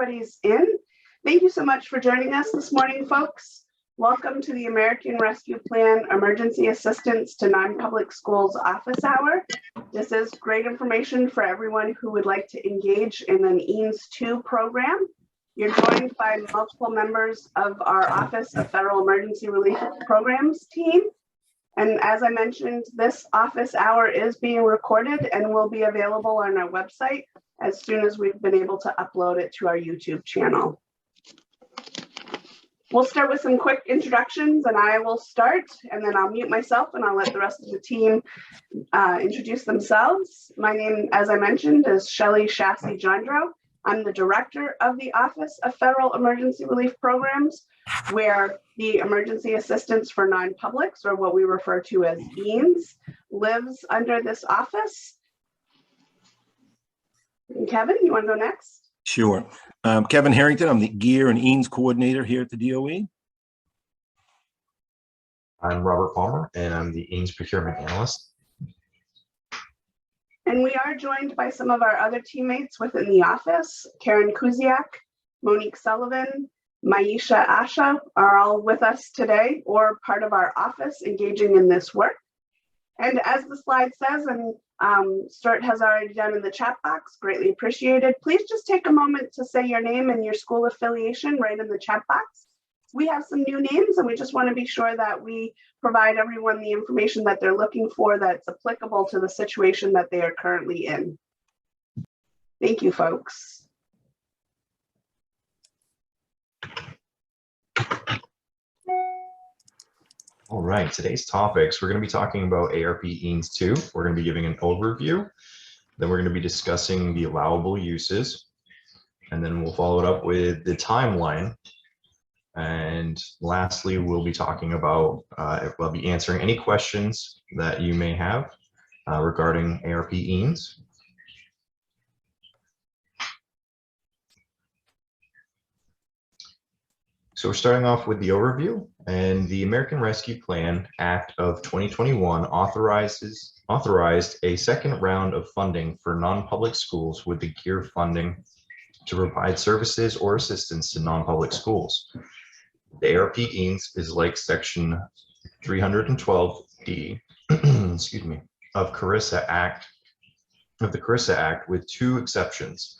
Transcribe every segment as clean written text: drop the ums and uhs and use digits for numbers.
Everybody's in. Thank you so much for joining us this morning, folks. Welcome to the American Rescue Plan Emergency Assistance to Non-Public Schools Office Hour. This is great information for everyone who would like to engage in an EANS II program. You're joined by multiple members of our Office of Federal Emergency Relief Programs team. And as I mentioned, this office hour is being recorded and will be available on our website as soon as we've been able to upload it to our YouTube channel. We'll start with some quick introductions, and I will start, and then I'll mute myself and I'll let the rest of the team introduce themselves. My name, as I mentioned, is Shelley Shassy-Jandro. I'm the director of the Office of Federal Emergency Relief Programs, where the emergency assistance for non-publics, or what we refer to as EANS, lives under this office. And Kevin, you want to go next? Sure. Kevin Harrington, I'm the Gear and EANS coordinator here at the DOE. I'm Robert Palmer, and I'm the EANS procurement analyst. And we are joined by some of our other teammates within the office. Karen Kuziak, Monique Sullivan, Maisha Asha are all with us today, or part of our office engaging in this work. And as the slide says, and Stuart has already done in the chat box, greatly appreciated. Please just take a moment to say your name and your school affiliation right in the chat box. We have some new names, and we just want to be sure that we provide everyone the information that they're looking for that's applicable to the situation that they are currently in. Thank you, folks. All right, today's topics, we're going to be talking about ARP EANS II. We're going to be giving an overview. Then we're going to be discussing the allowable uses. And then we'll follow it up with the timeline. And lastly, we'll be talking about, we'll be answering any questions that you may have regarding ARP EANS. So we're starting off with the overview, and the American Rescue Plan Act of 2021 authorized a second round of funding for non-public schools with the GEAR funding to provide services or assistance to non-public schools. The ARP EANS is like Section 312D, excuse me, of the CARISA Act, with two exceptions.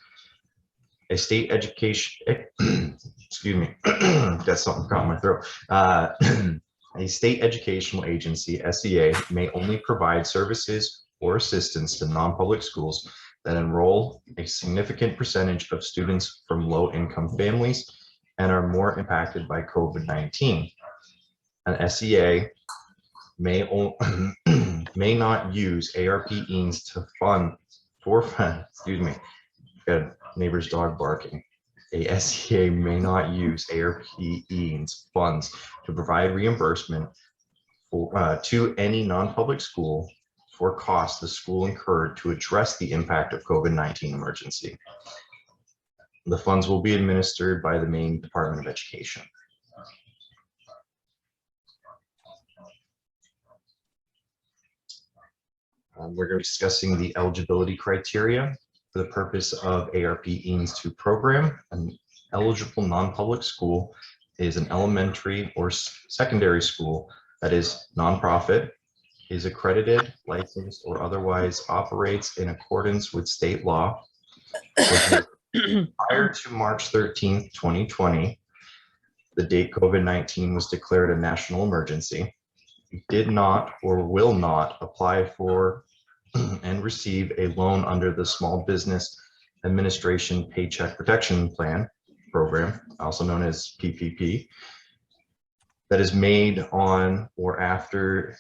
A state education, excuse me, got something caught in my throat. A state educational agency, SEA, may only provide services or assistance to non-public schools that enroll a significant percentage of students from low-income families and are more impacted by COVID-19. An SEA may not use ARP EANS to fund excuse me, got neighbor's dog barking. A SEA may not use ARP EANS funds to provide reimbursement for, to any non-public school for costs the school incurred to address the impact of COVID-19 emergency. The funds will be administered by the Maine Department of Education. We're going to be discussing the eligibility criteria. For the purpose of ARP EANS II program, an eligible non-public school is an elementary or secondary school that is nonprofit, is accredited, licensed, or otherwise operates in accordance with state law. Prior to March 13th, 2020, the date COVID-19 was declared a national emergency, did not or will not apply for and receive a loan under the Small Business Administration Paycheck Protection Plan program, also known as PPP, that is made on or after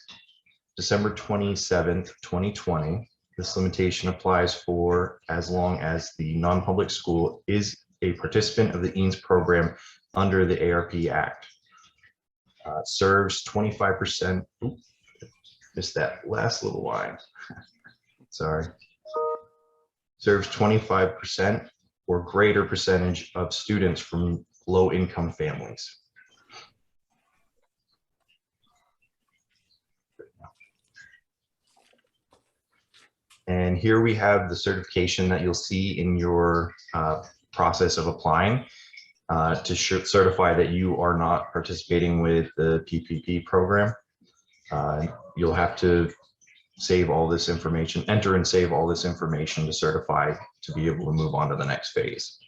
December 27th, 2020. This limitation applies for as long as the non-public school is a participant of the EANS program under the ARP Act. Serves 25%, missed that last little line. Sorry. Serves 25% or greater percentage of students from low-income families. And here we have the certification that you'll see in your process of applying to certify that you are not participating with the PPP program. You'll have to save all this information, enter and save all this information to certify to be able to move on to the next phase.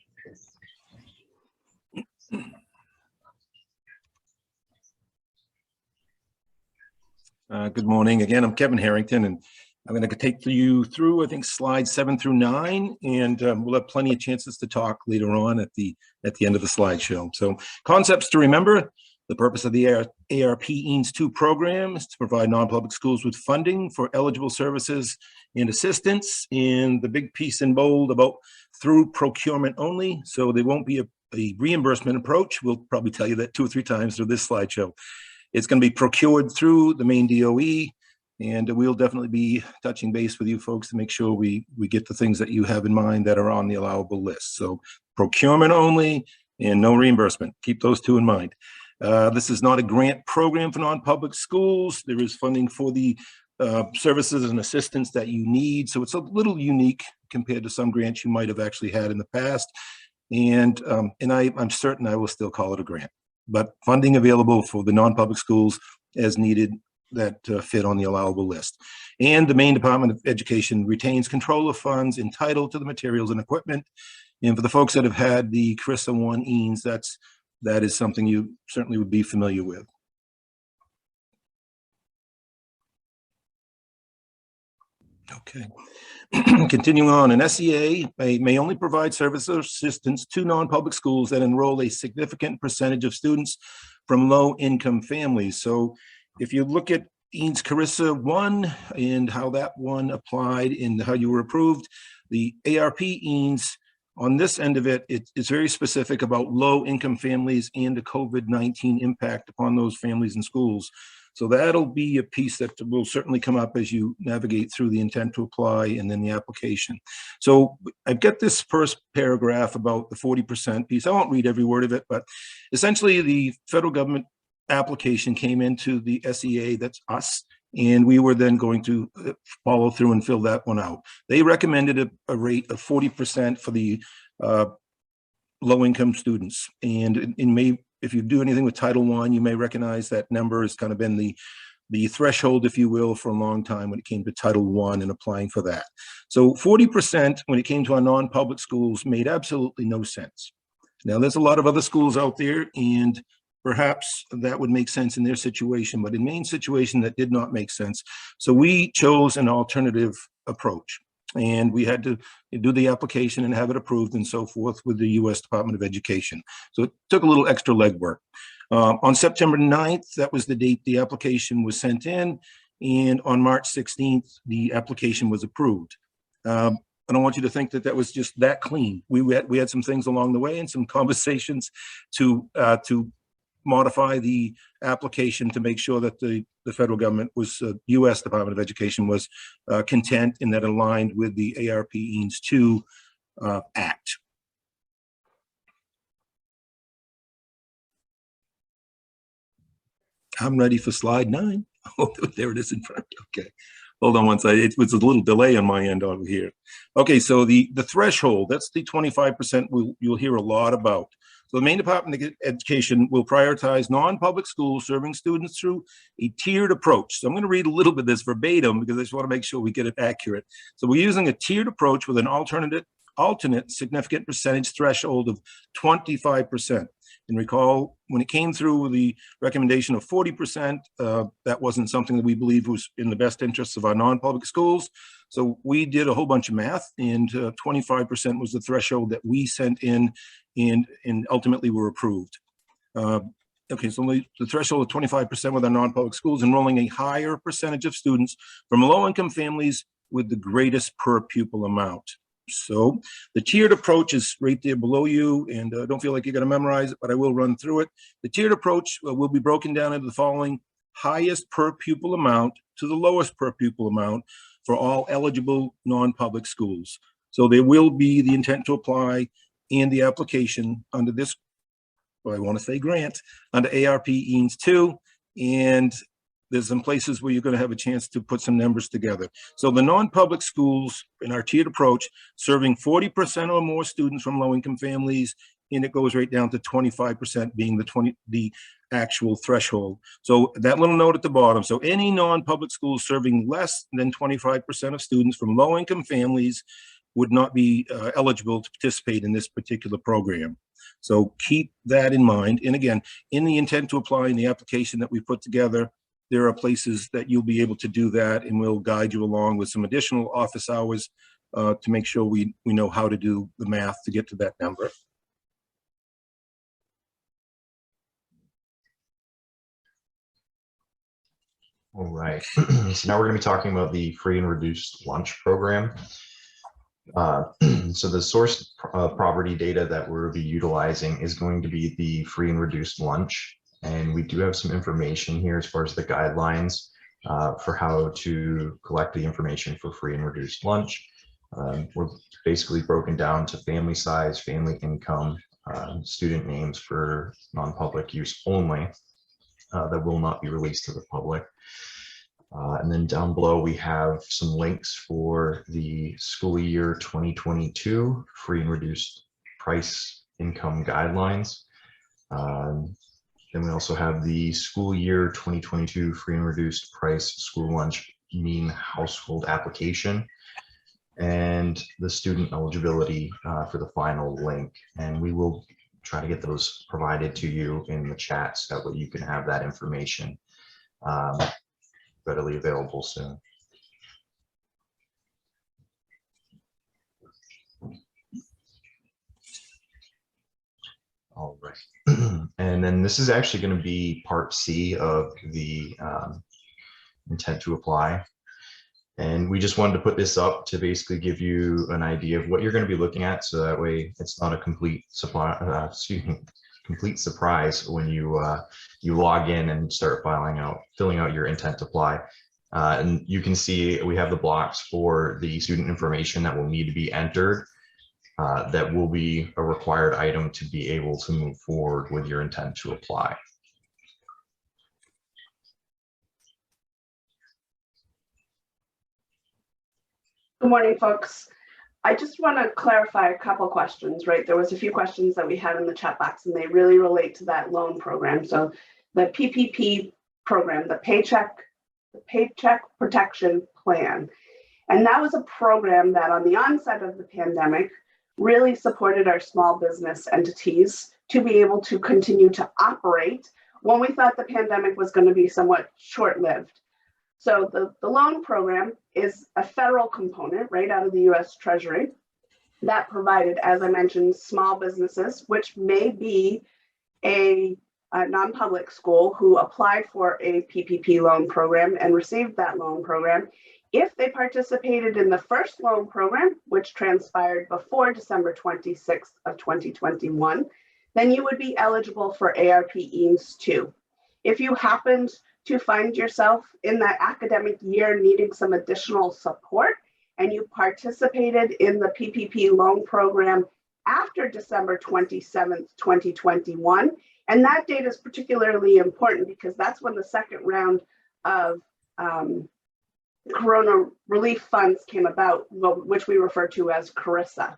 Good morning. Again, I'm Kevin Harrington, and I'm going to take you through, I think, slides 7 through 9, and we'll have plenty of chances to talk later on at the end of the slideshow. So, concepts to remember. The purpose of the ARP EANS II program is to provide non-public schools with funding for eligible services and assistance. And the big piece in bold about through procurement only. So there won't be a reimbursement approach. We'll probably tell you that 2 or 3 times through this slideshow. It's going to be procured through the Maine DOE. And we'll definitely be touching base with you folks to make sure we get the things that you have in mind that are on the allowable list. So procurement only and no reimbursement. Keep those 2 in mind. This is not a grant program for non-public schools. There is funding for the services and assistance that you need. So it's a little unique compared to some grants you might have actually had in the past. And I'm certain I will still call it a grant, but funding available for the non-public schools as needed that fit on the allowable list. And the Maine Department of Education retains control of funds entitled to the materials and equipment. And for the folks that have had the CRISA 1 EANS, that is something you certainly would be familiar with. Okay. Continuing on, an SEA may only provide service or assistance to non-public schools that enroll a significant percentage of students from low-income families. So if you look at EANS CRISA 1 and how that one applied and how you were approved, the ARP EANS on this end of it, it's very specific about low-income families and the COVID-19 impact upon those families and schools. So that'll be a piece that will certainly come up as you navigate through the intent to apply and then the application. So I've got this first paragraph about the 40% piece. I won't read every word of it, but essentially the federal government application came into the SEA, that's us, and we were then going to follow through and fill that one out. They recommended a rate of 40% for the low-income students. And if you do anything with Title I, you may recognize that number has kind of been the threshold, if you will, for a long time when it came to Title I and applying for that. So 40% when it came to our non-public schools made absolutely no sense. Now, there's a lot of other schools out there, and perhaps that would make sense in their situation, but in Maine's situation, that did not make sense. So we chose an alternative approach, and we had to do the application and have it approved and so forth with the U.S. Department of Education. So it took a little extra legwork. On September 9th, that was the date the application was sent in, and on March 16th, the application was approved. I don't want you to think that that was just that clean. We had some things along the way and some conversations to modify the application to make sure that the federal government was, U.S. Department of Education was content and that aligned with the ARP EANS II Act. I'm ready for slide 9. Oh, there it is in front. Okay. Hold on one second. It was a little delay on my end over here. Okay, so the threshold, that's the 25% you'll hear a lot about. So the Maine Department of Education will prioritize non-public schools serving students through a tiered approach. So I'm going to read a little bit of this verbatim because I just want to make sure we get it accurate. So we're using a tiered approach with an alternate significant percentage threshold of 25%. And recall, when it came through the recommendation of 40%, that wasn't something that we believed was in the best interests of our non-public schools. So we did a whole bunch of math, and 25% was the threshold that we sent in and ultimately were approved. Okay, so the threshold of 25% with our non-public schools, enrolling a higher percentage of students from low-income families with the greatest per pupil amount. So the tiered approach is right there below you, and don't feel like you're going to memorize it, but I will run through it. The tiered approach will be broken down into the following: highest per pupil amount to the lowest per pupil amount for all eligible non-public schools. So there will be the intent to apply and the application under this, well, I want to say grant, under ARP EANS II, and there's some places where you're going to have a chance to put some numbers together. So the non-public schools in our tiered approach, serving 40% or more students from low-income families, and it goes right down to 25% being the actual threshold. So that little note at the bottom. So any non-public schools serving less than 25% of students from low-income families would not be eligible to participate in this particular program. So keep that in mind. And again, in the intent to apply in the application that we put together, there are places that you'll be able to do that, and we'll guide you along with some additional office hours to make sure we know how to do the math to get to that number. All right, so now we're going to be talking about the free and reduced lunch program. So the source property data that we'll be utilizing is going to be the free and reduced lunch. And we do have some information here as far as the guidelines for how to collect the information for free and reduced lunch. We're basically broken down to family size, family income, student names for non-public use only that will not be released to the public. And then down below, we have some links for the school year 2022 free and reduced price income guidelines. Then we also have the school year 2022 free and reduced price school lunch mean household application and the student eligibility for the final link. And we will try to get those provided to you in the chat so that way you can have that information readily available soon. All right, and then this is actually going to be part C of the intent to apply. And we just wanted to put this up to basically give you an idea of what you're going to be looking at, so that way it's not a complete complete surprise when you you log in and start filling out your intent to apply. And you can see we have the blocks for the student information that will need to be entered. That will be a required item to be able to move forward with your intent to apply. Good morning, folks. I just want to clarify a couple questions, right? There was a few questions that we had in the chat box, and they really relate to that loan program. So the PPP program, the Paycheck Protection Plan. And that was a program that on the onset of the pandemic really supported our small business entities to be able to continue to operate when we thought the pandemic was going to be somewhat short-lived. So the loan program is a federal component right out of the US Treasury that provided, as I mentioned, small businesses, which may be a non-public school who applied for a PPP loan program and received that loan program. If they participated in the first loan program, which transpired before December 26th of 2021, then you would be eligible for ARP EANS II. If you happened to find yourself in that academic year needing some additional support and you participated in the PPP loan program after December 27th, 2021, and that date is particularly important because that's when the second round of Corona relief funds came about, which we refer to as CRISA.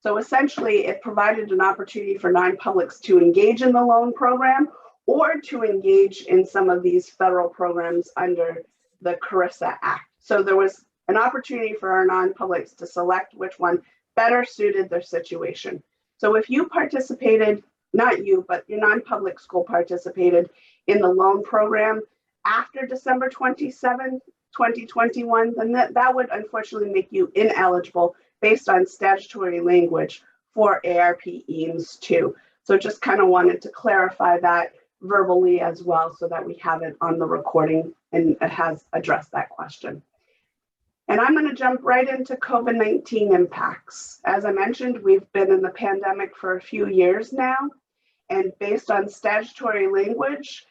So essentially, it provided an opportunity for non-publics to engage in the loan program or to engage in some of these federal programs under the CRISA Act. So there was an opportunity for our non-publics to select which one better suited their situation. So if you participated, not you, but your non-public school participated in the loan program after December 27, 2021, then that would unfortunately make you ineligible based on statutory language for ARP EANS II. So just kind of wanted to clarify that verbally as well so that we have it on the recording and it has addressed that question. And I'm going to jump right into COVID-19 impacts. As I mentioned, we've been in the pandemic for a few years now, and based on statutory language,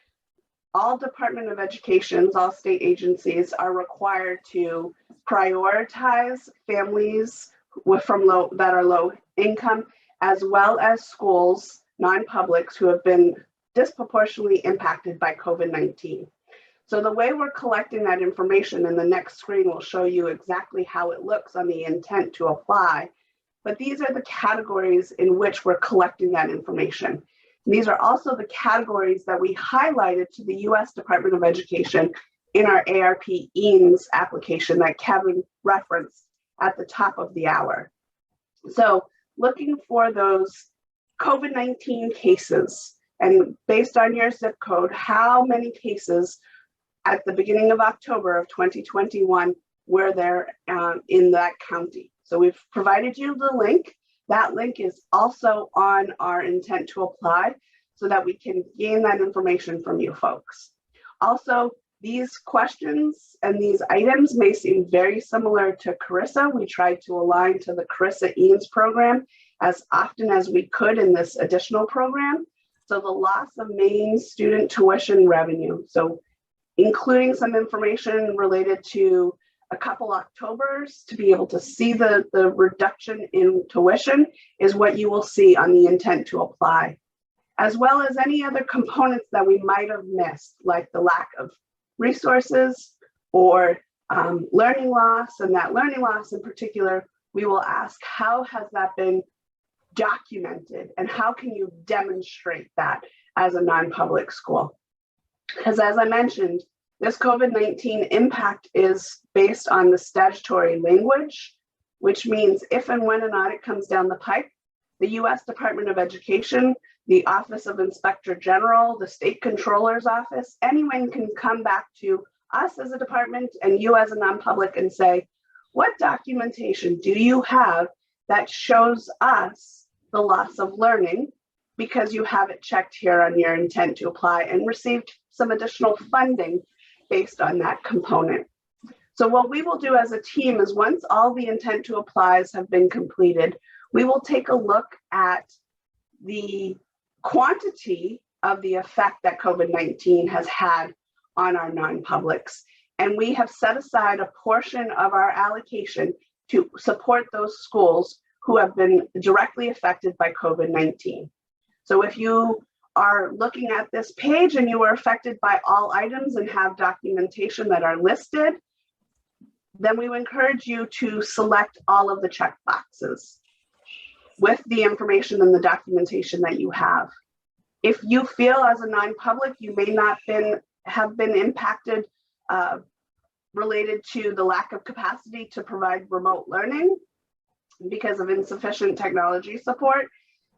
all Department of Educations, all state agencies are required to prioritize families that are low income, as well as schools, non-publics who have been disproportionately impacted by COVID-19. So the way we're collecting that information, and the next screen will show you exactly how it looks on the intent to apply. But these are the categories in which we're collecting that information. These are also the categories that we highlighted to the U.S. Department of Education in our ARP EANS application that Kevin referenced at the top of the hour. So looking for those COVID-19 cases, and based on your zip code, how many cases at the beginning of October of 2021 were there in that county. So we've provided you the link. That link is also on our intent to apply so that we can gain that information from you folks. Also, these questions and these items may seem very similar to CRRSA. We tried to align to the CRRSA EANS program as often as we could in this additional program. So the loss of Maine student tuition revenue. So including some information related to a couple Octobers to be able to see the reduction in tuition is what you will see on the intent to apply, as well as any other components that we might have missed, like the lack of resources or learning loss. And that learning loss in particular, we will ask, how has that been documented and how can you demonstrate that as a non-public school? Because as I mentioned, this COVID-19 impact is based on the statutory language, which means if and when an audit comes down the pipe, the U.S. Department of Education, the Office of Inspector General, the State Controller's Office, anyone can come back to us as a department and you as a non-public and say, what documentation do you have that shows us the loss of learning because you have it checked here on your intent to apply and received some additional funding based on that component. So what we will do as a team is once all the intent to applies have been completed, we will take a look at the quantity of the effect that COVID-19 has had on our non-publics. And we have set aside a portion of our allocation to support those schools who have been directly affected by COVID-19. So if you are looking at this page and you are affected by all items and have documentation that are listed, then we would encourage you to select all of the check boxes with the information and the documentation that you have. If you feel as a non-public, you may not have been impacted related to the lack of capacity to provide remote learning because of insufficient technology support,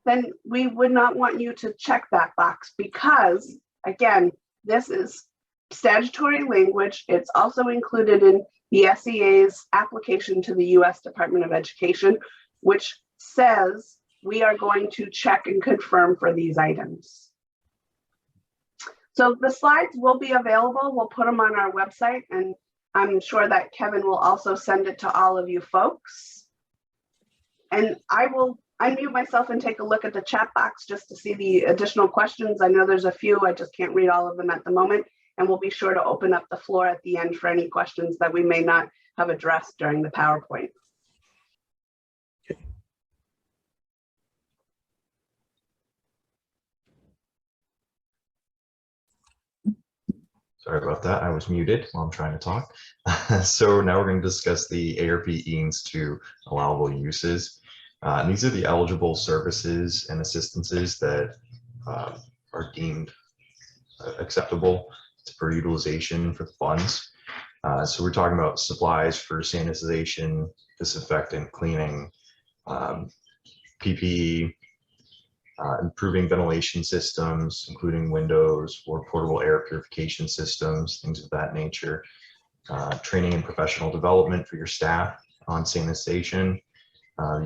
then we would not want you to check that box because, again, this is statutory language. It's also included in the SEA's application to the U.S. Department of Education, which says we are going to check and confirm for these items. So the slides will be available. We'll put them on our website, and I'm sure that Kevin will also send it to all of you folks. And I will unmute myself and take a look at the chat box just to see the additional questions. I know there's a few, I just can't read all of them at the moment. And we'll be sure to open up the floor at the end for any questions that we may not have addressed during the PowerPoint. Sorry about that. I was muted while I'm trying to talk. So now we're going to discuss the ARP EANS II Allowable Uses. And these are the eligible services and assistances that are deemed acceptable for utilization for the funds. So we're talking about supplies for sanitization, disinfectant, cleaning, PPE, improving ventilation systems, including windows or portable air purification systems, things of that nature, training and professional development for your staff on sanitization,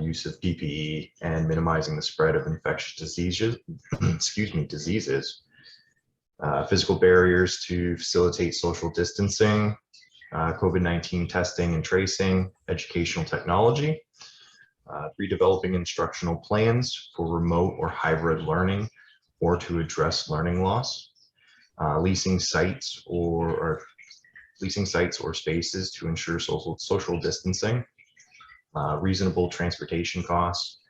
use of PPE, and minimizing the spread of infectious diseases, diseases, physical barriers to facilitate social distancing, COVID-19 testing and tracing, educational technology, redeveloping instructional plans for remote or hybrid learning or to address learning loss, leasing sites or spaces to ensure social distancing, reasonable transportation costs,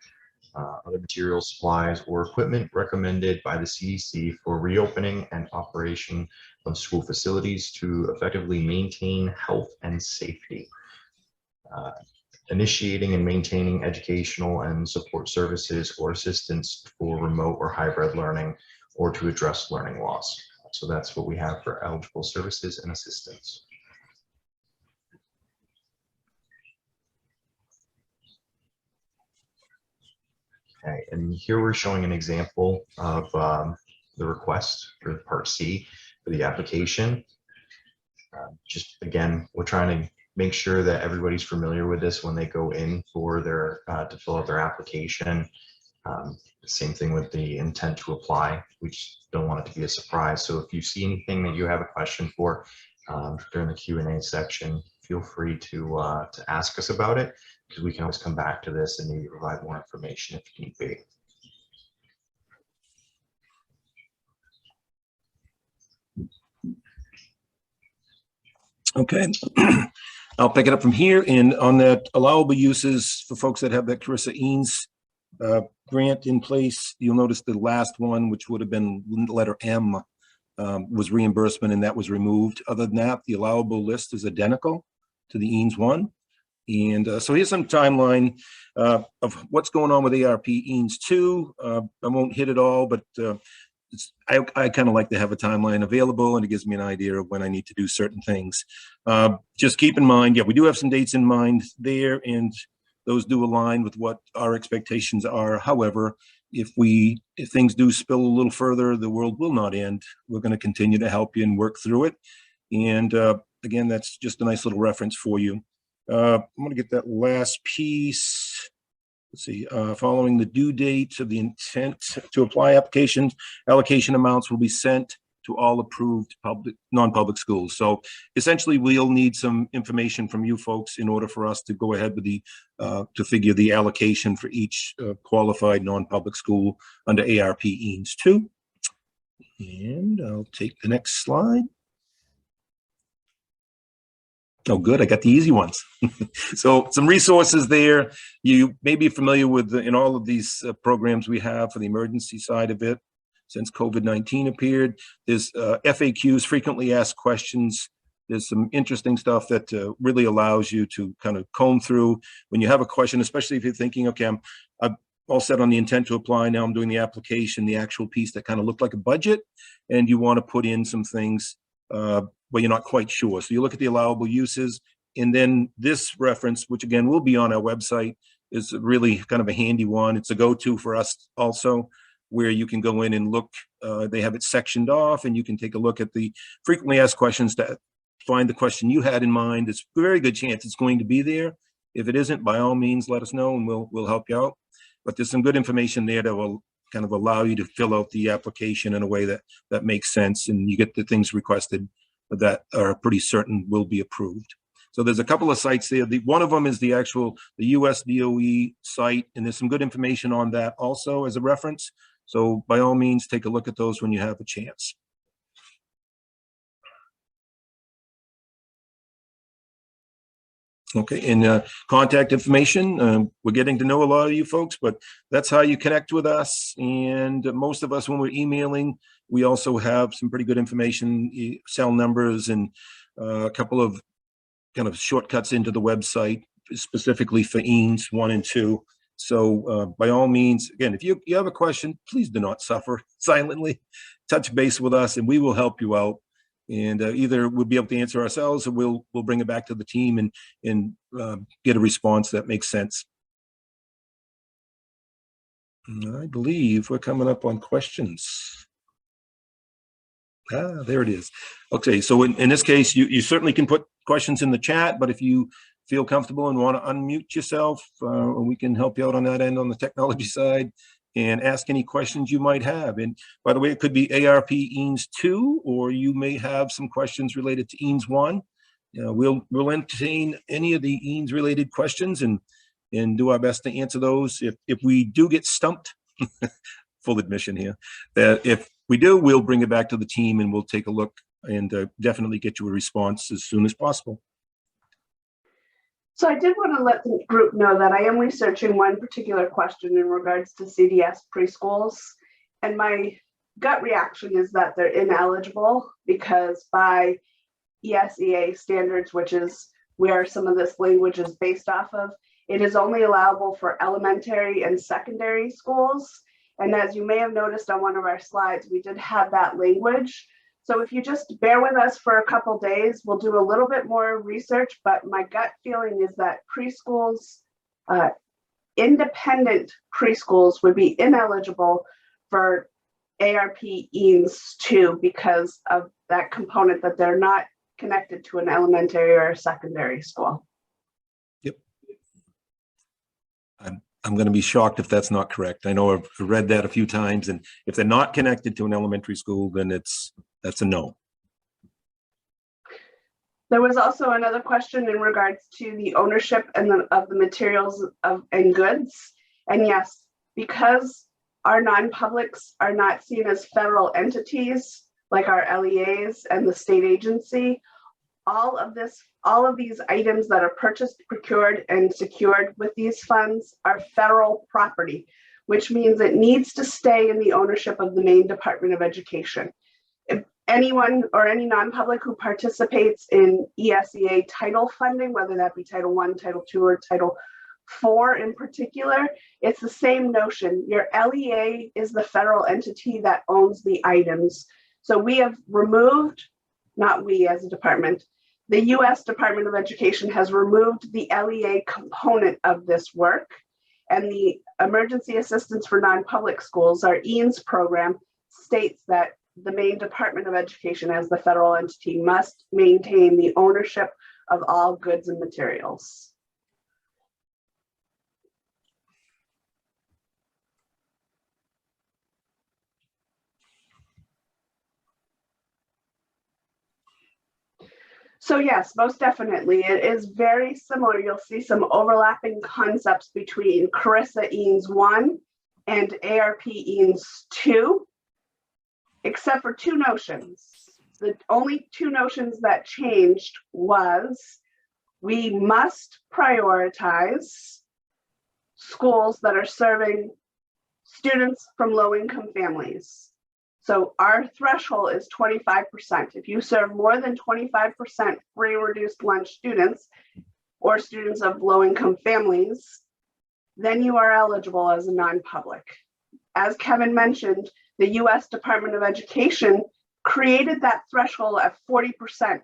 other materials, supplies, or equipment recommended by the CDC for reopening and operation of school facilities to effectively maintain health and safety. Initiating and maintaining educational and support services or assistance for remote or hybrid learning or to address learning loss. So that's what we have for eligible services and assistance. Okay, and here we're showing an example of the request for Part C for the application. Just again, we're trying to make sure that everybody's familiar with this when they go in for their to fill out their application. Same thing with the intent to apply. We just don't want it to be a surprise. So if you see anything that you have a question for during the Q&A section, feel free to ask us about it, because we can always come back to this and maybe provide more information if need be. Okay, I'll pick it up from here. And on that allowable uses for folks that have that Carissa Eanes grant in place, you'll notice the last one, which would have been letter M, was reimbursement, and that was removed. Other than that, the allowable list is identical to the Eanes one. And so here's some timeline of what's going on with ARP EANS II. I won't hit it all, but I kind of like to have a timeline available, and it gives me an idea of when I need to do certain things. Just keep in mind, yeah, we do have some dates in mind there, and those do align with what our expectations are. However, if things do spill a little further, the world will not end. We're going to continue to help you and work through it. And again, that's just a nice little reference for you. I'm going to get that last piece. Let's see, following the due date of the intent to apply applications, allocation amounts will be sent to all approved non-public schools. So essentially, we'll need some information from you folks in order for us to go ahead with to figure the allocation for each qualified non-public school under ARP EANS II. And I'll take the next slide. Oh, good. I got the easy ones. So some resources there. You may be familiar with in all of these programs we have for the emergency side of it since COVID-19 appeared. There's FAQs, frequently asked questions. There's some interesting stuff that really allows you to kind of comb through when you have a question, especially if you're thinking, okay, I'm all set on the intent to apply. Now I'm doing the application, the actual piece that kind of looked like a budget, and you want to put in some things but you're not quite sure. So you look at the allowable uses, and then this reference, which again will be on our website, is really kind of a handy one. It's a go-to for us also, where you can go in and look. They have it sectioned off, and you can take a look at the frequently asked questions to find the question you had in mind. It's a very good chance it's going to be there. If it isn't, by all means, let us know, and we'll help you out. But there's some good information there that will kind of allow you to fill out the application in a way that makes sense, and you get the things requested that are pretty certain will be approved. So there's a couple of sites there. One of them is the US DOE site, and there's some good information on that also as a reference. So by all means, take a look at those when you have a chance. Okay, and contact information. We're getting to know a lot of you folks, but that's how you connect with us. And most of us, when we're emailing, we also have some pretty good information, cell numbers, and a couple of kind of shortcuts into the website, specifically for EANS 1 and 2. So by all means, again, if you have a question, please do not suffer silently. Touch base with us, and we will help you out. And either we'll be able to answer ourselves, or we'll bring it back to the team and get a response that makes sense. And I believe we're coming up on questions. Ah, there it is. Okay, so in this case, you certainly can put questions in the chat, but if you feel comfortable and want to unmute yourself, we can help you out on that end on the technology side and ask any questions you might have. And by the way, it could be ARP EANS II, or you may have some questions related to EANS 1. We'll entertain any of the EANS related questions and do our best to answer those. If we do get stumped, full admission here, that if we do, we'll bring it back to the team and we'll take a look and definitely get you a response as soon as possible. So I did want to let the group know that I am researching one particular question in regards to CDS preschools. And my gut reaction is that they're ineligible because by ESEA standards, which is where some of this language is based off of, it is only allowable for elementary and secondary schools. And as you may have noticed on one of our slides, we did have that language. So if you just bear with us for a couple days, we'll do a little bit more research, but my gut feeling is that preschools, independent preschools would be ineligible for ARP EANS II because of that component that they're not connected to an elementary or a secondary school. Yep. I'm going to be shocked if that's not correct. I know I've read that a few times, and if they're not connected to an elementary school, then that's a no. There was also another question in regards to the ownership and of the materials and goods. And yes, because our non-publics are not seen as federal entities like our LEAs and the state agency, all of these items that are purchased, procured, and secured with these funds are federal property, which means it needs to stay in the ownership of the Maine Department of Education. If anyone or any non-public who participates in ESEA title funding, whether that be Title I, Title II, or Title IV in particular, it's the same notion. Your LEA is the federal entity that owns the items. So we have removed, not we as a department, the US Department of Education has removed the LEA component of this work, and the Emergency Assistance for Non-Public Schools, our EANS program, states that the Maine Department of Education as the federal entity must maintain the ownership of all goods and materials. So yes, most definitely, it is very similar. You'll see some overlapping concepts between CRRSA EANS 1 and ARP EANS 2, except for two notions. The only two notions that changed was we must prioritize schools that are serving students from low-income families. So our threshold is 25%. If you serve more than 25% free or reduced lunch students or students of low-income families, then you are eligible as a non-public. As Kevin mentioned, the US Department of Education created that threshold at 40%,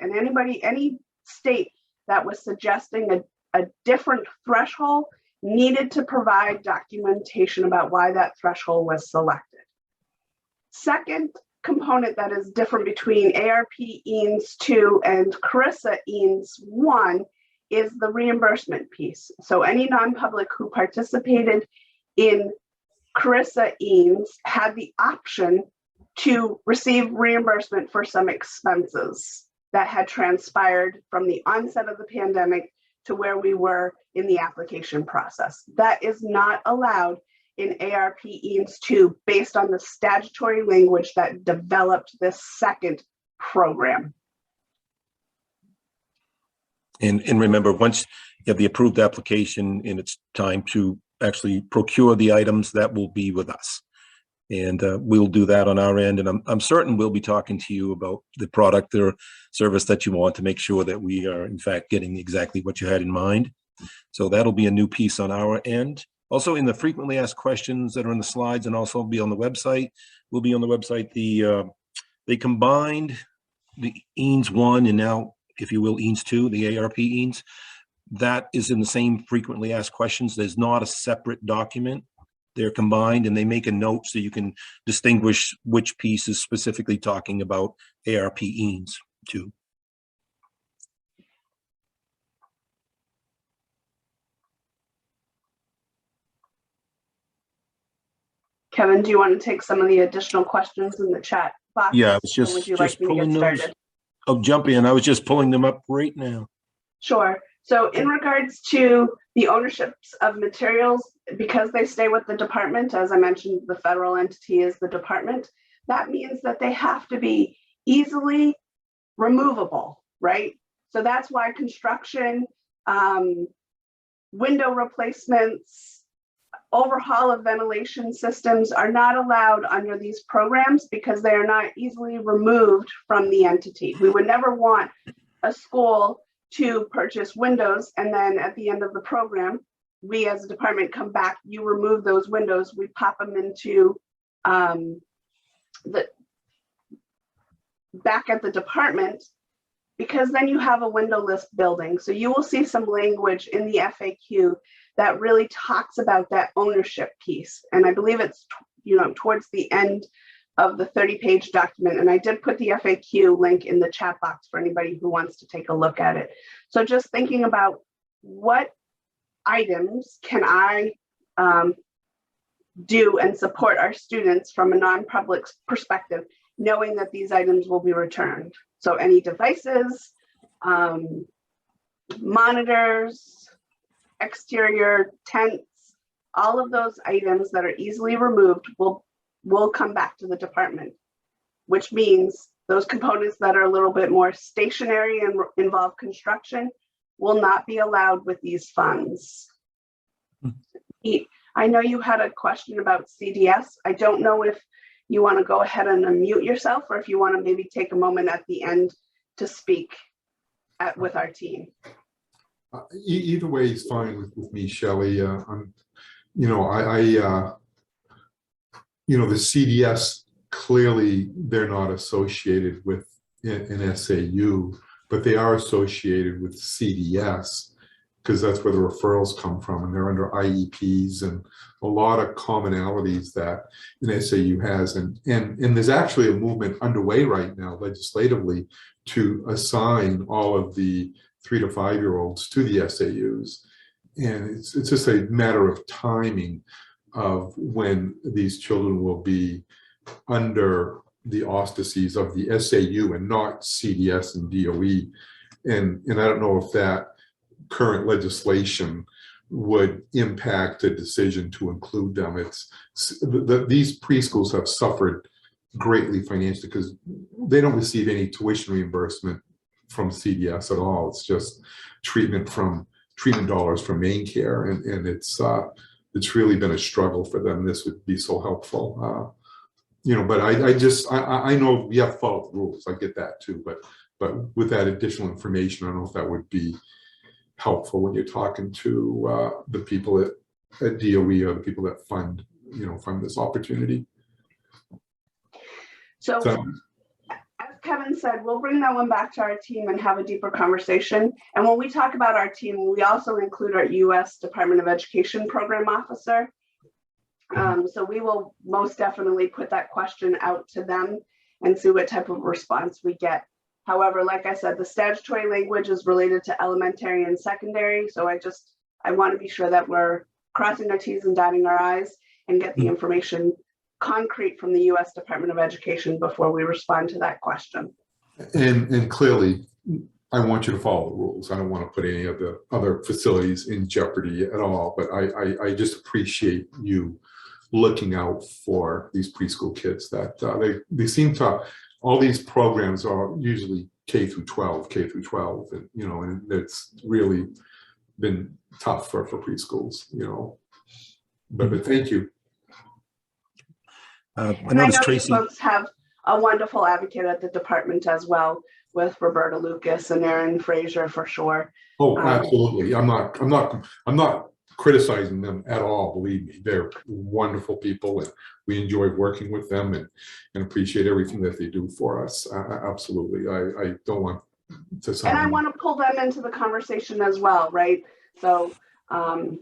and any state that was suggesting a different threshold needed to provide documentation about why that threshold was selected. Second component that is different between ARP EANS 2 and CRRSA EANS 1 is the reimbursement piece. So any non-public who participated in CRRSA EANS had the option to receive reimbursement for some expenses that had transpired from the onset of the pandemic to where we were in the application process. That is not allowed in ARP EANS 2 based on the statutory language that developed this second program. And remember, once you have the approved application and it's time to actually procure the items, that will be with us. And we'll do that on our end. And I'm certain we'll be talking to you about the product or service that you want to make sure that we are, in fact, getting exactly what you had in mind. So that'll be a new piece on our end. Also, in the frequently asked questions that are in the slides and also be on the website, will be on the website. They combined the EANS 1 and now, if you will, EANS 2, the ARP EANS. That is in the same frequently asked questions. There's not a separate document. They're combined, and they make a note so you can distinguish which piece is specifically talking about ARP EANS 2. Kevin, do you want to take some of the additional questions in the chat box? Yeah, I was Or would you like me to get started? Oh, jump in. I was just pulling them up right now. Sure. So in regards to the ownerships of materials, because they stay with the department, as I mentioned, the federal entity is the department, that means that they have to be easily removable, right? So that's why construction, window replacements, overhaul of ventilation systems are not allowed under these programs because they are not easily removed from the entity. We would never want a school to purchase windows and then at the end of the program, we as a department come back, you remove those windows, we pop them into back at the department, because then you have a windowless building. So you will see some language in the FAQ that really talks about that ownership piece. And I believe it's, towards the end of the 30-page document. And I did put the FAQ link in the chat box for anybody who wants to take a look at it. So just thinking about what items can I do and support our students from a non-public perspective, knowing that these items will be returned. So any devices, monitors, exterior tents, all of those items that are easily removed will come back to the department, which means those components that are a little bit more stationary and involve construction will not be allowed with these funds. I know you had a question about CDS. I don't know if you want to go ahead and unmute yourself, or if you want to maybe take a moment at the end to speak with our team. Either way is fine with me, Shelley. The CDS, clearly they're not associated with an SAU, but they are associated with CDS because that's where the referrals come from, and they're under IEPs and a lot of commonalities that an SAU has. And there's actually a movement underway right now legislatively to assign all of the 3 to 5-year-olds to the SAUs. And it's just a matter of timing of when these children will be under the auspices of the SAU and not CDS and DOE. And I don't know if that current legislation would impact a decision to include them. These preschools have suffered greatly financially because they don't receive any tuition reimbursement from CDS at all. It's just treatment dollars from Maine Care, and it's really been a struggle for them. This would be so helpful, But I know we have to follow the rules. I get that too, but with that additional information, I don't know if that would be helpful when you're talking to the people at DOE or the people that fund this opportunity. So as Kevin said, we'll bring that one back to our team and have a deeper conversation. And when we talk about our team, we also include our U.S. Department of Education program officer. So we will most definitely put that question out to them and see what type of response we get. However, like I said, the statutory language is related to elementary and secondary. So I want to be sure that we're crossing our T's and dotting our I's and get the information concrete from the U.S. Department of Education before we respond to that question. And clearly, I want you to follow the rules. I don't want to put any of the other facilities in jeopardy at all, but I just appreciate you looking out for these preschool kids that they seem to. All these programs are usually K through 12, and and it's really been tough for preschools, But thank you. I know Tracy, you folks have a wonderful advocate at the department as well, with Roberta Lucas and Erin Fraser for sure. Oh, absolutely. I'm not criticizing them at all. Believe me, they're wonderful people, and we enjoy working with them and appreciate everything that they do for us. Absolutely. I don't want to sound. And I want to pull them into the conversation as well, right? So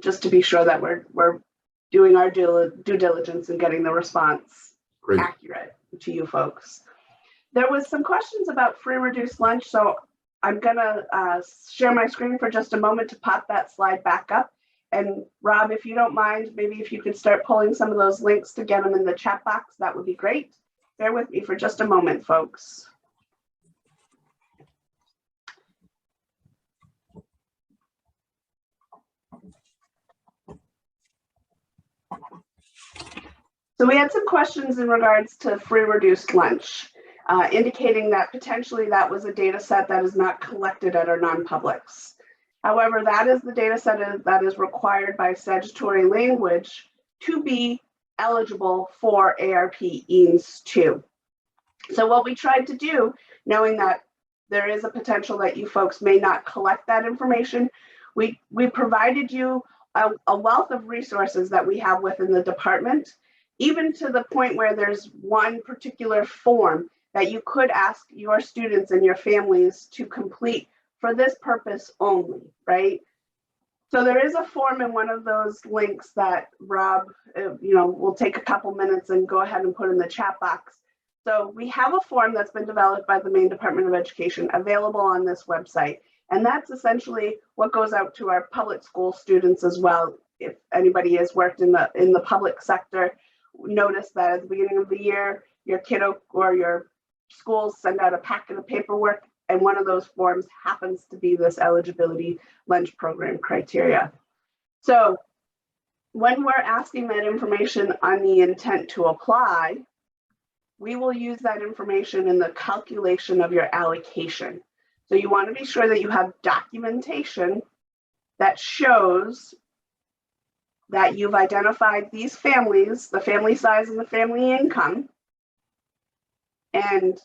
just to be sure that we're doing our due diligence and getting the response accurate to you folks. There was some questions about free reduced lunch, so I'm gonna share my screen for just a moment to pop that slide back up. And Rob, if you don't mind, maybe if you could start pulling some of those links to get them in the chat box, that would be great. Bear with me for just a moment, folks. So we had some questions in regards to free reduced lunch, indicating that potentially that was a data set that is not collected at our non-publics. However, that is the data set that is required by statutory language to be eligible for ARP EANS II. So what we tried to do, knowing that there is a potential that you folks may not collect that information, we provided you a wealth of resources that we have within the department, even to the point where there's one particular form that you could ask your students and your families to complete for this purpose only, right? So there is a form in one of those links that Rob, will take a couple minutes and go ahead and put in the chat box. So we have a form that's been developed by the Maine Department of Education available on this website. And that's essentially what goes out to our public school students as well. If anybody has worked in the public sector, notice that at the beginning of the year, your kiddo or your schools send out a packet of paperwork, and one of those forms happens to be this eligibility lunch program criteria. So when we're asking that information on the intent to apply, we will use that information in the calculation of your allocation. So you want to be sure that you have documentation that shows that you've identified these families, the family size and the family income, and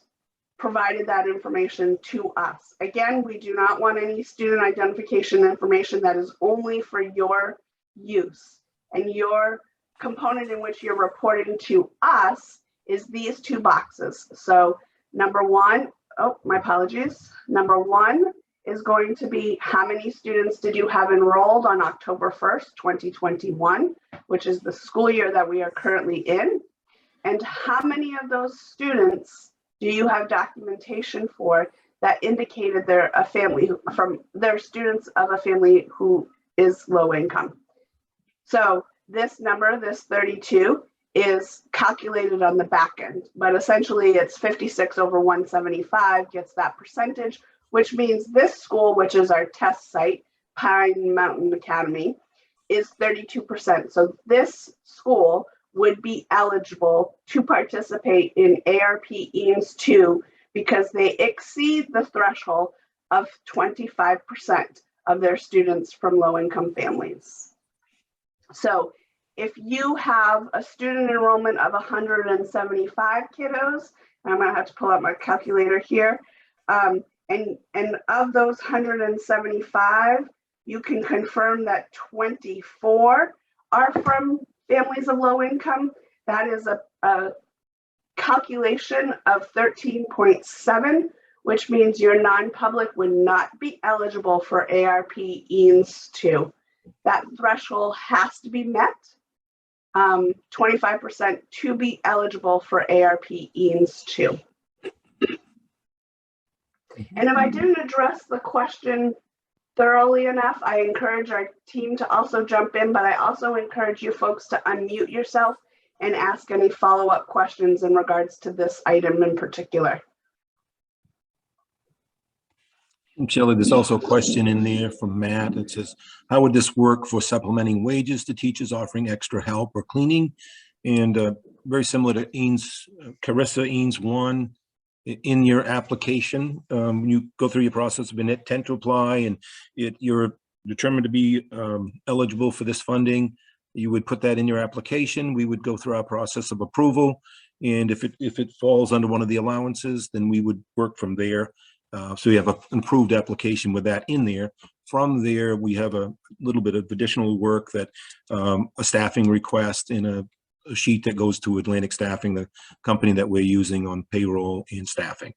provided that information to us. Again, we do not want any student identification information that is only for your use. And your component in which you're reporting to us is these two boxes. So number one, my apologies. Number one is going to be how many students did you have enrolled on October 1st, 2021, which is the school year that we are currently in. And how many of those students do you have documentation for that indicated they're a family from their students of a family who is low income? So this number, this 32, is calculated on the back end, but essentially it's 56 over 175 gets that percentage, which means this school, which is our test site, Pine Mountain Academy, is 32%. So this school would be eligible to participate in ARP EANS II because they exceed the threshold of 25% of their students from low-income families. So if you have a student enrollment of 175 kiddos, and I'm going to have to pull out my calculator here, and of those 175, you can confirm that 24 are from families of low income. That is a calculation of 13.7, which means your non-public would not be eligible for ARP EANS II. That threshold has to be met, 25% to be eligible for ARP EANS II. And if I didn't address the question thoroughly enough, I encourage our team to also jump in, but I also encourage you folks to unmute yourself and ask any follow-up questions in regards to this item in particular. Shelley, there's also a question in there from Matt that says, how would this work for supplementing wages to teachers offering extra help or cleaning? And very similar to EANS, Carissa EANS 1, in your application, you go through your process of intent to apply, and you're determined to be eligible for this funding. You would put that in your application. We would go through our process of approval, and if it falls under one of the allowances, then we would work from there. So you have an improved application with that in there. From there, we have a little bit of additional work that a staffing request in a sheet that goes to Atlantic Staffing, the company that we're using on payroll and staffing.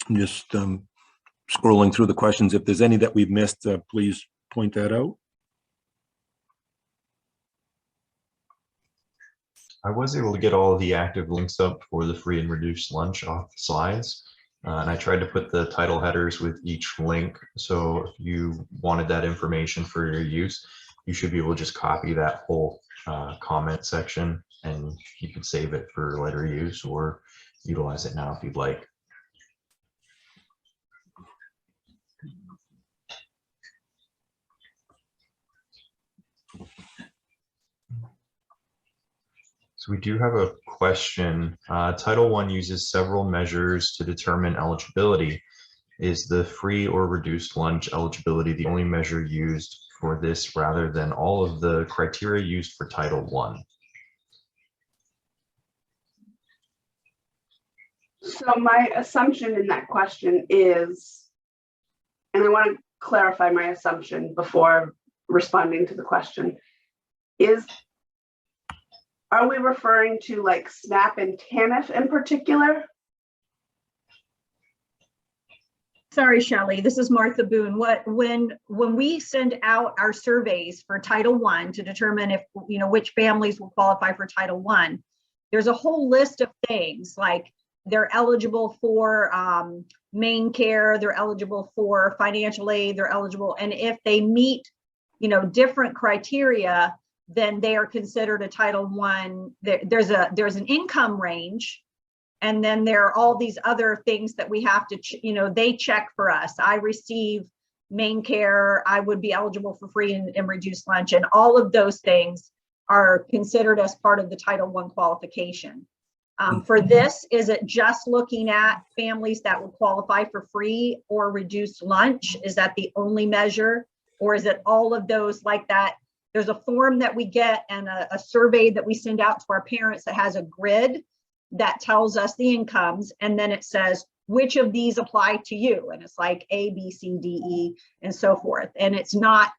I'm just scrolling through the questions. If there's any that we've missed, please point that out. I was able to get all of the active links up for the free and reduced lunch off the slides. And I tried to put the title headers with each link. So if you wanted that information for your use, you should be able to just copy that whole comment section, and you can save it for later use or utilize it now if you'd like. So So we do have a question. Title I uses several measures to determine eligibility. Is the free or reduced lunch eligibility the only measure used for this rather than all of the criteria used for Title I? So my assumption in that question is, and I want to clarify my assumption before responding to the question, is, are we referring to like SNAP and TANF in particular? Sorry, Shelley, this is Martha Boone. When we send out our surveys for Title I to determine if, which families will qualify for Title I, there's a whole list of things like they're eligible for Maine care, they're eligible for financial aid, they're eligible, and if they meet, different criteria, then they are considered a Title I. There's an income range, and then there are all these other things that we have to, they check for us. I receive Maine care, I would be eligible for free and reduced lunch, and all of those things are considered as part of the Title I qualification. For this, is it just looking at families that would qualify for free or reduced lunch? Is that the only measure? Or is it all of those like that? There's a form that we get and a survey that we send out to our parents that has a grid that tells us the incomes. And then it says, which of these apply to you? And it's like A, B, C, D, E, and so forth. And it's not,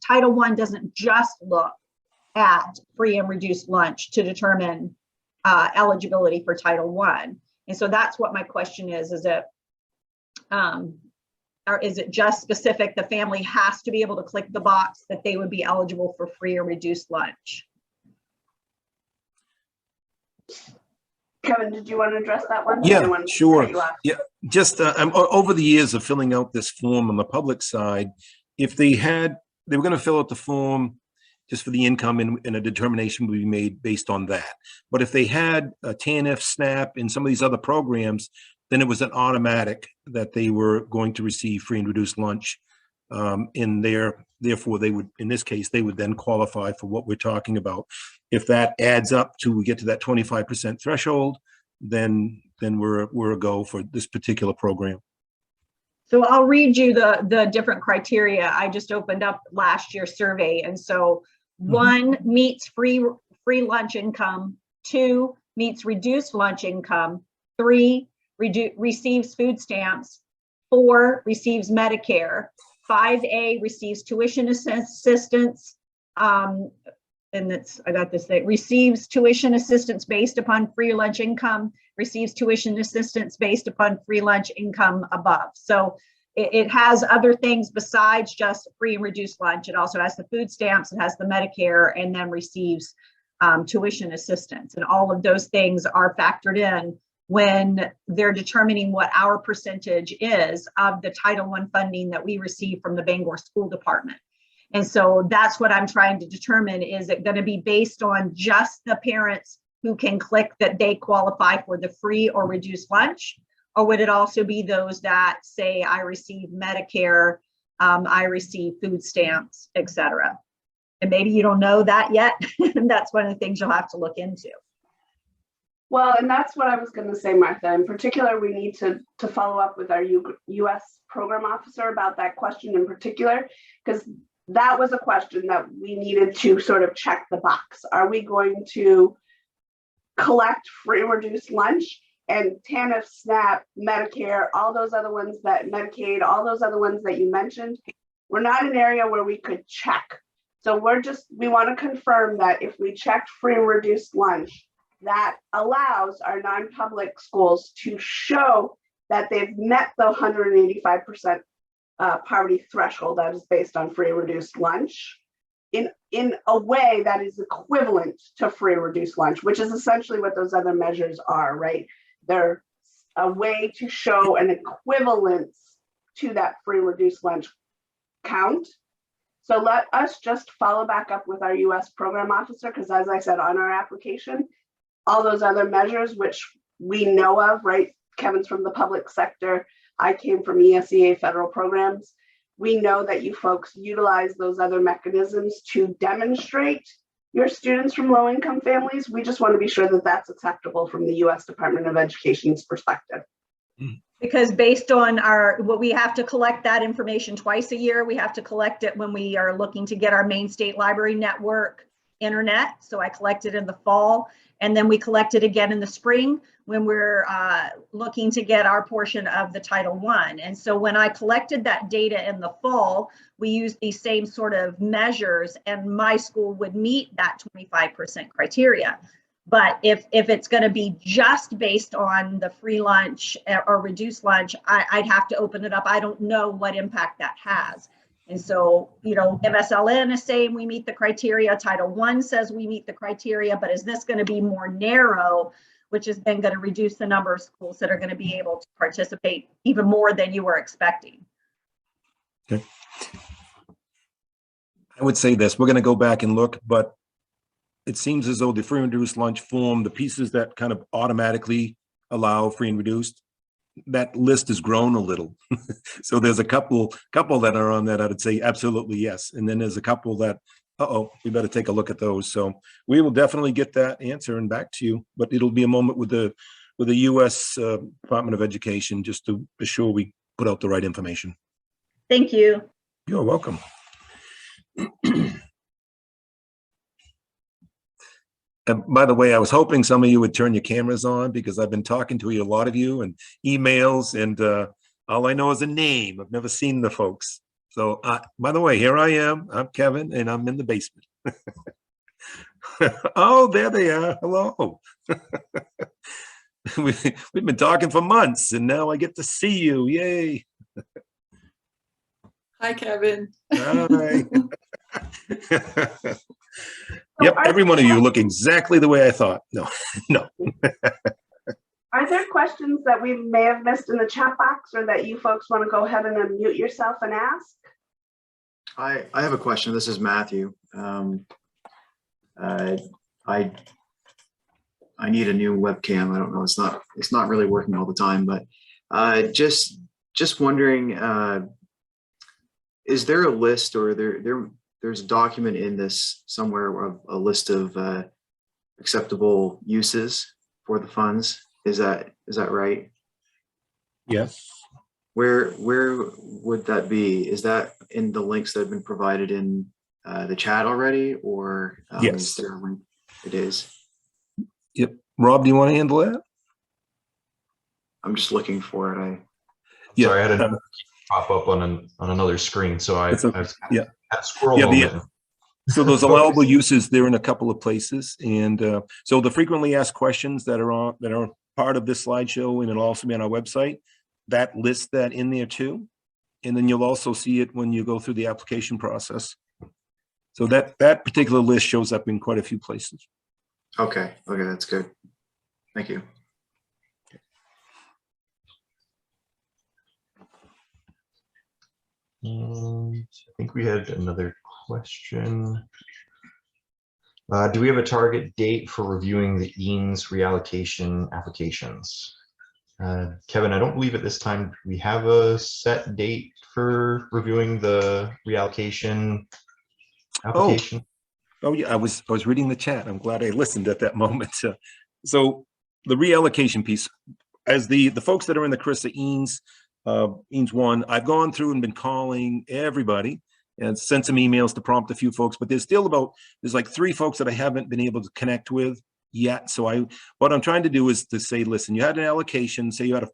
Title I doesn't just look at free and reduced lunch to determine eligibility for Title I. And so that's what my question is it, or is it just specific, the family has to be able to click the box that they would be eligible for free or reduced lunch? Kevin, did you want to address that one? Yeah, sure. Yeah, just over the years of filling out this form on the public side, if they were going to fill out the form just for the income, and a determination would be made based on that. But if they had a TANF, SNAP, and some of these other programs, then it was an automatic that they were going to receive free and reduced lunch. Therefore, they would, in this case, they would then qualify for what we're talking about. If that adds up to, we get to that 25% threshold, then we're a go for this particular program. So I'll read you the different criteria. I just opened up last year's survey. And so 1 meets free lunch income, 2 meets reduced lunch income, 3 receives food stamps, 4 receives Medicare, 5A receives tuition assistance, and I got this thing, receives tuition assistance based upon free lunch income, receives tuition assistance based upon free lunch income above. So it has other things besides just free and reduced lunch. It also has the food stamps, it has the Medicare, and then receives tuition assistance. And all of those things are factored in when they're determining what our percentage is of the Title I funding that we receive from the Bangor School Department. And so that's what I'm trying to determine. Is it going to be based on just the parents who can click that they qualify for the free or reduced lunch? Or would it also be those that say, I receive Medicare, I receive food stamps, etc.? And maybe you don't know that yet. And that's one of the things you'll have to look into. Well, and that's what I was going to say, Martha. In particular, we need to follow up with our U.S. program officer about that question in particular, because that was a question that we needed to sort of check the box. Are we going to collect free reduced lunch? And TANF, SNAP, Medicare, all those other ones that Medicaid, all those other ones that you mentioned, we're not an area where we could check. So we want to confirm that if we checked free and reduced lunch, that allows our non-public schools to show that they've met the 185% poverty threshold that is based on free and reduced lunch in a way that is equivalent to free and reduced lunch, which is essentially what those other measures are, right? They're a way to show an equivalence to that free reduced lunch count. So let us just follow back up with our U.S. program officer, because as I said on our application, all those other measures, which we know of, right? Kevin's from the public sector. I came from ESEA federal programs. We know that you folks utilize those other mechanisms to demonstrate your students from low-income families. We just want to be sure that that's acceptable from the U.S. Department of Education's perspective. Because based on what we have to collect that information twice a year. We have to collect it when we are looking to get our Maine State Library Network internet. So I collect it in the fall, and then we collect it again in the spring when we're looking to get our portion of the Title I. And so when I collected that data in the fall, we used these same sort of measures, and my school would meet that 25% criteria. But if it's going to be just based on the free lunch or reduced lunch, I'd have to open it up. I don't know what impact that has. And so, you know, MSLN is saying we meet the criteria. Title I says we meet the criteria, but is this going to be more narrow, which is then going to reduce the number of schools that are going to be able to participate even more than you were expecting? Okay. I would say this, we're going to go back and look, but it seems as though the free and reduced lunch form, the pieces that kind of automatically allow free and reduced, that list has grown a little. So there's a couple that are on that I would say absolutely yes. And then there's a couple that, we better take a look at those. So we will definitely get that answer and back to you, but it'll be a moment with the U.S. Department of Education just to be sure we put out the right information. Thank you. You're welcome. And by the way, I was hoping some of you would turn your cameras on because I've been talking to a lot of you and emails, and all I know is a name. I've never seen the folks. So by the way, here I am. I'm Kevin, and I'm in the basement. Oh, there they are. Hello. We've been talking for months, and now I get to see you. Yay. Hi, Kevin. Hi. Yep, every one of you look exactly the way I thought. No. Are there questions that we may have missed in the chat box, or that you folks want to go ahead and unmute yourself and ask? I have a question. This is Matthew. I need a new webcam. I don't know. It's not really working all the time, but just wondering, is there a list, or there's a document in this somewhere of a list of acceptable uses for the funds? Is that right? Yes. Where would that be? Is that in the links that have been provided in the chat already, or Yes. is there a link? It is. Yep. Rob, do you want to handle that? I'm just looking for it. Yeah. Sorry, I had a pop up on another screen, so I yeah. had squirrel Yeah, moment. So those allowable uses, they're in a couple of places, and so the frequently asked questions that are part of this slideshow, and it'll also be on our website, that lists that in there too, and then you'll also see it when you go through the application process. So that particular list shows up in quite a few places. Okay, that's good. Thank you. I think we had another question. Do we have a target date for reviewing the EANS reallocation applications? Kevin, I don't believe at this time we have a set date for reviewing the reallocation application. Oh yeah, I was reading the chat. I'm glad I listened at that moment. So the reallocation piece, as the folks that are in the CRISA EANS, EANS 1, I've gone through and been calling everybody and sent some emails to prompt a few folks, but there's like 3 folks that I haven't been able to connect with yet. So what I'm trying to do is to say, listen, you had an allocation, say you had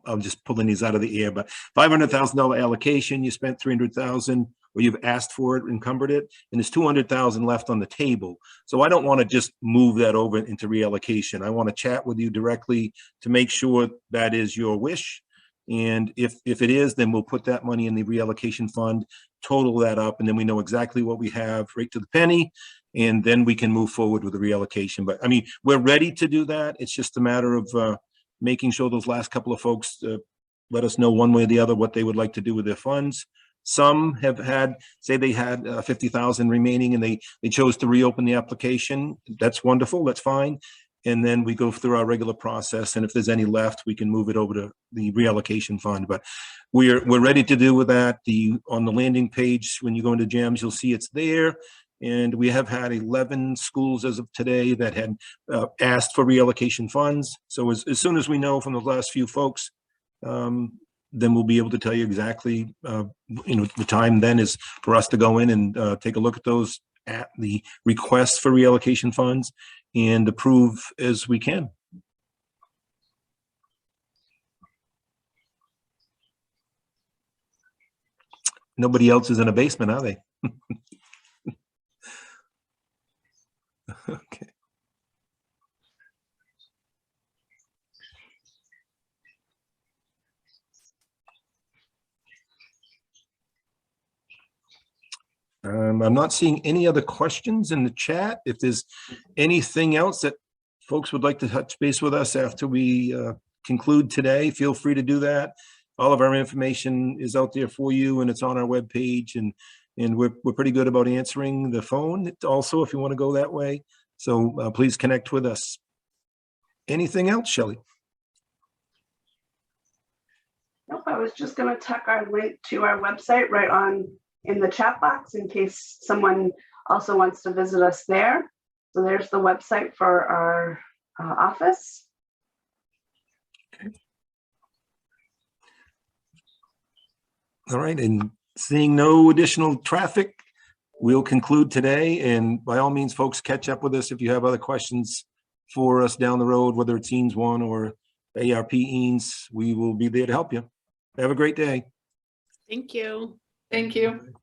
I'm just pulling these out of the air, but $500,000 allocation, you spent $300,000, or you've asked for it, encumbered it, and there's $200,000 left on the table. So I don't want to just move that over into reallocation. I want to chat with you directly to make sure that is your wish. And if it is, then we'll put that money in the reallocation fund, total that up, and then we know exactly what we have right to the penny, and then we can move forward with the reallocation. But I mean, we're ready to do that. It's just a matter of making sure those last couple of folks let us know one way or the other what they would like to do with their funds. Some have had, say they had 50,000 remaining and they chose to reopen the application. That's wonderful, that's fine. And then we go through our regular process, and if there's any left, we can move it over to the reallocation fund. But we're ready to do with that. On the landing page, when you go into GEMS, you'll see it's there. And we have had 11 schools as of today that had asked for reallocation funds. So as soon as we know from the last few folks, then we'll be able to tell you exactly, the time then is for us to go in and take a look at those, at the requests for reallocation funds, and approve as we can. Nobody else is in a basement, are they? Okay. I'm not seeing any other questions in the chat. If there's anything else that folks would like to touch base with us after we conclude today, feel free to do that. All of our information is out there for you, and it's on our webpage, and we're pretty good about answering the phone also if you want to go that way. So please connect with us. Anything else, Shelley? Nope, I was just going to tuck our link to our website right on in the chat box in case someone also wants to visit us there. So there's the website for our office. Okay. All right, and seeing no additional traffic, we'll conclude today. And by all means, folks, catch up with us if you have other questions for us down the road, whether it's EANS 1 or ARP EANS. We will be there to help you. Have a great day. Thank you. Thank you.